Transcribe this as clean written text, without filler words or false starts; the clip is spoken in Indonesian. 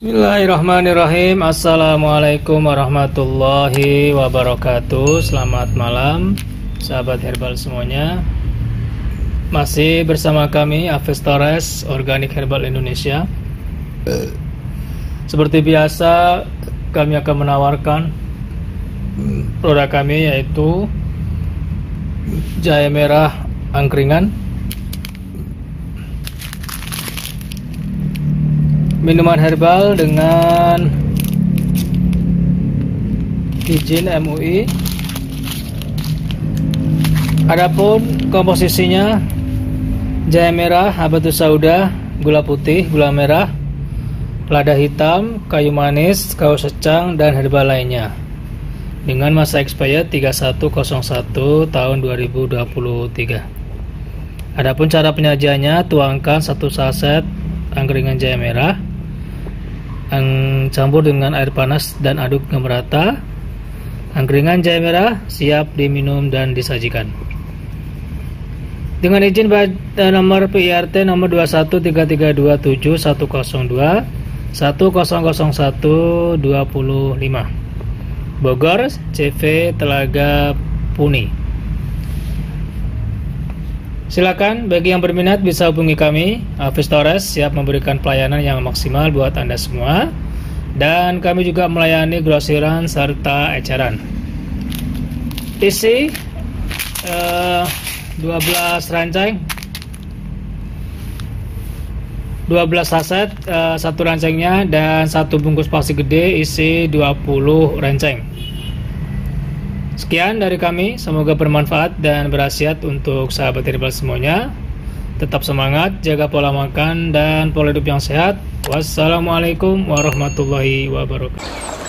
Bismillahirrahmanirrahim. Assalamualaikum warahmatullahi wabarakatuh. Selamat malam sahabat herbal semuanya. Masih bersama kami Hafiz Torres, Organik Herbal Indonesia. Seperti biasa, kami akan menawarkan produk kami, yaitu jahe merah angkringan, minuman herbal dengan izin MUI. Adapun komposisinya, jahe merah, habatus sauda, gula putih, gula merah, lada hitam, kayu manis, kayu secang, dan herbal lainnya, dengan masa expired 3101 tahun 2023. Adapun cara penyajiannya, tuangkan 1 saset angkringan jahe merah, campur dengan air panas dan aduk hingga merata. Angkringan jahe merah siap diminum dan disajikan. Dengan izin nomor PIRT nomor 213327102 100125 Bogor, CV Telaga Puni. Silakan bagi yang berminat bisa hubungi kami. Hafiz Torres siap memberikan pelayanan yang maksimal buat Anda semua. Dan kami juga melayani grosiran serta eceran. Isi 12 rancang, 12 saset, 1 rancangnya, dan 1 bungkus plastik gede isi 20 rancang. Sekian dari kami, semoga bermanfaat dan berkhasiat untuk sahabat herbal semuanya. Tetap semangat, jaga pola makan dan pola hidup yang sehat. Wassalamualaikum warahmatullahi wabarakatuh.